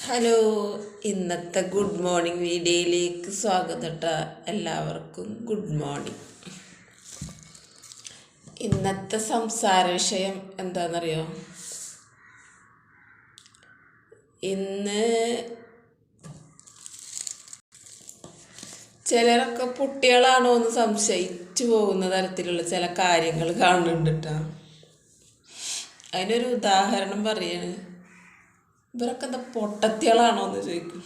Hello, ഇന്നത്തെ good morning വീഡിയോയിലേക്ക് സ്വാഗതം കേട്ടോ. എല്ലാവർക്കും ഗുഡ് മോർണിംഗ്. ഇന്നത്തെ സംസാര വിഷയം എന്താണെന്നറിയോ? ഇന്ന് ചിലരൊക്കെ കുട്ടികളാണോ എന്ന് സംശയിച്ചു പോകുന്ന തരത്തിലുള്ള ചില കാര്യങ്ങൾ കാണുന്നുണ്ട് കേട്ടോ. അതിനൊരു ഉദാഹരണം പറയാണ്. ഇവരൊക്കെ എന്താ പൊട്ടത്തികളാണോ എന്ന് ചോദിക്കും.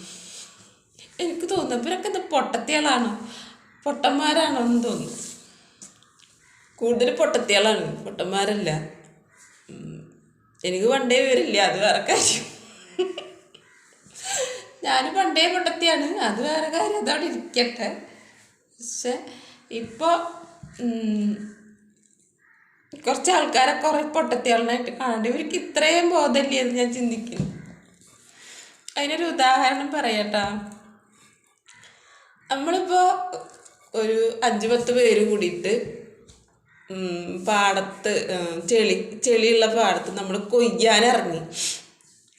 എനിക്ക് തോന്നുന്നു ഇവരൊക്കെ എന്താ പൊട്ടത്തികളാണോ, പൊട്ടന്മാരാണോ എന്ന് തോന്നുന്നു. കൂടുതൽ പൊട്ടത്തികളാണ്, പൊട്ടന്മാരല്ല. എനിക്ക് പണ്ടേ വിവരില്ല, അത് വേറെ കാര്യം. ഞാൻ പണ്ടേ പൊട്ടത്തിയാണ്, അത് വേറെ കാര്യം, അതവിടെ ഇരിക്കട്ടെ. പക്ഷെ ഇപ്പോൾ കുറച്ച് ആൾക്കാരെ കുറേ പൊട്ടത്തികളായിട്ട് കാണേണ്ടി ഇവർക്ക് ഇത്രയും ബോധമില്ലേ എന്ന് ഞാൻ ചിന്തിക്കുന്നു. അതിനൊരു ഉദാഹരണം പറയട്ടാ. നമ്മളിപ്പോൾ ഒരു 5-10 പേര് കൂടിയിട്ട് പാടത്ത് ചെളിയുള്ള പാടത്ത് നമ്മൾ കൊയ്യാനിറങ്ങി.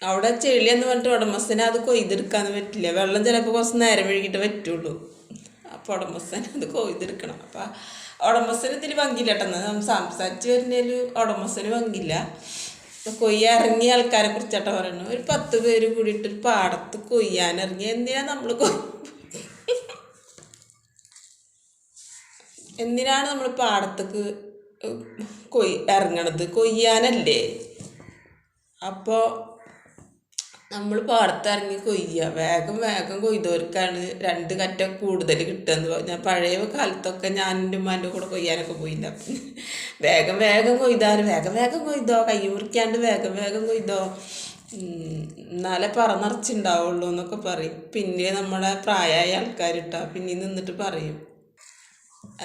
അവിടെ ചെളി എന്ന് പറഞ്ഞിട്ട് ഉടമസ്ഥനെ അത് കൊയ്തെടുക്കാന്ന് പറ്റില്ല. വെള്ളം ചിലപ്പോൾ കുറച്ച് നേരം വൈകിട്ട് പറ്റുള്ളൂ. അപ്പോൾ ഉടമസ്ഥനെ അത് കൊയ്തെടുക്കണം. അപ്പം ഉടമസ്ഥന് ഇതിൽ പങ്കില്ല കേട്ടോ. സംസാരിച്ച് വരുന്നതിൽ ഉടമസ്ഥന് പങ്കില്ല. കൊയ്യാനിറങ്ങിയ ആൾക്കാരെ കുറിച്ചാട്ടോ പറയുന്നു. ഒരു 10 പേര് കൂടിയിട്ട് ഒരു പാടത്ത് കൊയ്യാനിറങ്ങി. എന്തിനാണ് നമ്മൾ പാടത്തേക്ക് ഇറങ്ങണത്? കൊയ്യാനല്ലേ. അപ്പോൾ നമ്മൾ പാടത്തിറങ്ങി കൊയ്യുക. വേഗം വേഗം കൊയ്തവർക്കാണ് 2 കറ്റ കൂടുതൽ കിട്ടുകയെന്ന് പറഞ്ഞാൽ. പഴയ കാലത്തൊക്കെ ഞാൻ എൻ്റെ ഉമ്മാൻ്റെ കൂടെ കൊയ്യാനൊക്കെ പോയില്ല. വേഗം വേഗം കൊയ്താൽ വേഗം വേഗം കൊയ്തോ, കൈ മുറിക്കാണ്ട് വേഗം വേഗം കൊയ്തോ, എന്നാലേ പറന്നിറച്ചുണ്ടാവുള്ളൂ എന്നൊക്കെ പറയും. പിന്നെ നമ്മുടെ പ്രായമായ ആൾക്കാരിട്ടാ പിന്നെ നിന്നിട്ട് പറയും.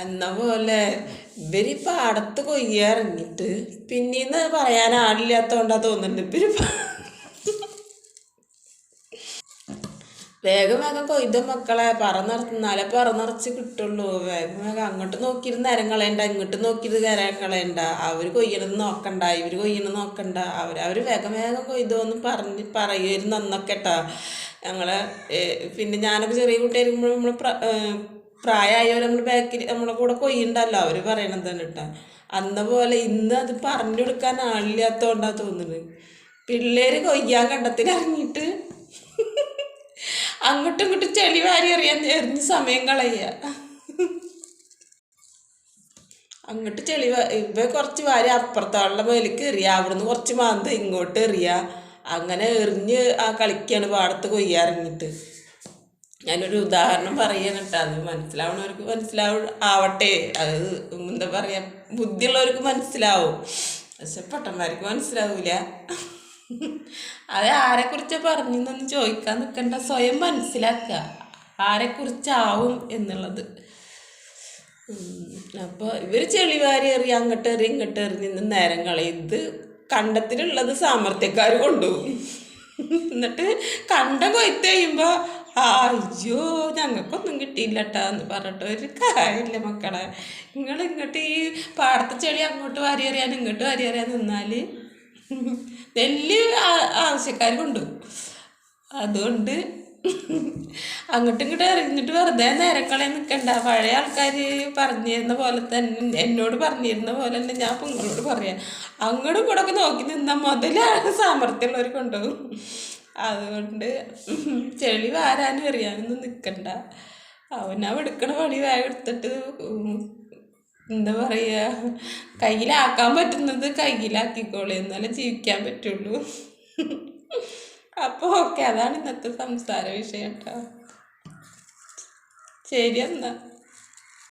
എന്ന പോലെ ഇവര് പാടത്ത് കൊയ്യാറിങ്ങിട്ട് പിന്നീന്ന് പറയാൻ ആളില്ലാത്തതുകൊണ്ടാ തോന്നുന്നുണ്ട്. വേഗം വേഗം കൊയ്ത മക്കളെ, പറന്നിറന്നാലേ പറന്നിറച്ച് കിട്ടുള്ളൂ. വേഗം വേഗം അങ്ങോട്ട് നോക്കിയിരുന്ന് നേരം കളയണ്ട, ഇങ്ങോട്ട് നോക്കിയിരുന്ന് നേരം കളയണ്ട. അവർ കൊയ്യണത് നോക്കണ്ട, ഇവർ കൊയ്യണത് നോക്കണ്ട. അവർ വേഗം വേഗം കൊയ്തോന്ന് പറയുമായിരുന്നു അന്നൊക്കെ കേട്ടാ. ഞങ്ങളെ പിന്നെ ഞാനൊക്കെ ചെറിയ കുട്ടിയായിരിക്കുമ്പോൾ നമ്മൾ പ്രായമായവർ നമ്മൾ ബാക്കിൽ നമ്മളെ കൂടെ കൊയ്യണ്ടല്ലോ, അവർ പറയണത് തന്നെ കേട്ടാ. അന്ന പോലെ ഇന്ന് അത് പറഞ്ഞു കൊടുക്കാൻ ആളില്ലാത്തതുകൊണ്ടാ തോന്നുന്നത്. പിള്ളേര് കൊയ്യാൻ കണ്ടത്തിൽ ഇറങ്ങിയിട്ട് അങ്ങോട്ടും ഇങ്ങോട്ടും ചെളി വാരി എറിഞ്ഞ് സമയം കളയുക. അങ്ങോട്ട് ചെളി ഇവ കുറച്ച് വാരി അപ്പുറത്തുള്ള മേലേക്ക് എറിയുക, അവിടുന്ന് കുറച്ച് മാന്ത ഇങ്ങോട്ട് എറിയുക. അങ്ങനെ എറിഞ്ഞ് കളിക്കുകയാണ് പാടത്ത് കൊയ്യാറിങ്ങിട്ട്. ഞാനൊരു ഉദാഹരണം പറയാൻ കേട്ടോ. അത് മനസ്സിലാവുന്നവർക്ക് ആവട്ടെ. അത് എന്താ പറയുക, ബുദ്ധിയുള്ളവർക്ക് മനസ്സിലാവും. പക്ഷെ പൊട്ടന്മാർക്ക് മനസ്സിലാവൂല. അത് ആരെക്കുറിച്ചാണ് പറഞ്ഞെന്നൊന്നും ചോദിക്കാൻ നിൽക്കണ്ട, സ്വയം മനസ്സിലാക്കുക ആരെക്കുറിച്ചാവും എന്നുള്ളത്. അപ്പോൾ ഇവർ ചെളിവാരി എറിയ, അങ്ങോട്ട് എറി ഇങ്ങോട്ട് എറിഞ്ഞ് നേരം കളയും. ഇത് കണ്ടത്തിലുള്ളത് സാമർത്ഥ്യക്കാർ കൊണ്ടുപോകും. എന്നിട്ട് കണ്ടം കൊയ്ത്ത് കഴിയുമ്പോൾ അയ്യോ ഞങ്ങൾക്കൊന്നും കിട്ടിയില്ല കേട്ടോ എന്ന് പറഞ്ഞിട്ട് ഒരു കാര്യമില്ല മക്കളെ. നിങ്ങൾ ഇങ്ങോട്ട് ഈ പാടത്തെ ചെളി അങ്ങോട്ട് വാരി എറിയാൻ ഇങ്ങോട്ട് വാരി എറിയാൻ നിന്നാൽ വലിയ ആവശ്യക്കാർ കൊണ്ടുപോകും. അതുകൊണ്ട് അങ്ങോട്ടും ഇങ്ങോട്ട് എറിഞ്ഞിട്ട് വെറുതെ നേരം കളയാൻ നിൽക്കണ്ട. പഴയ ആൾക്കാർ പറഞ്ഞിരുന്ന പോലെ തന്നെ, എന്നോട് പറഞ്ഞിരുന്ന പോലെ തന്നെ ഞാൻ ഇപ്പം നിങ്ങളോട് പറയാം. അങ്ങോട്ടും കൂടെ ഒക്കെ നോക്കി നിന്നാൽ മുതലാണ് സാമർത്ഥ്യമുള്ളവർ കൊണ്ടുപോകും. അതുകൊണ്ട് ചെളി വാരാനും എറിയാനൊന്നും നിൽക്കണ്ട. എടുക്കണ പണി വേഗം എടുത്തിട്ട് എന്താ പറയുക, കയ്യിലാക്കാൻ പറ്റുന്നത് കയ്യിലാക്കിക്കോളൂ, എന്നാലേ ജീവിക്കാൻ പറ്റുള്ളൂ. അപ്പോൾ ഓക്കെ, അതാണ് ഇന്നത്തെ സംസാര വിഷയം കേട്ടോ. ശരി എന്നാ.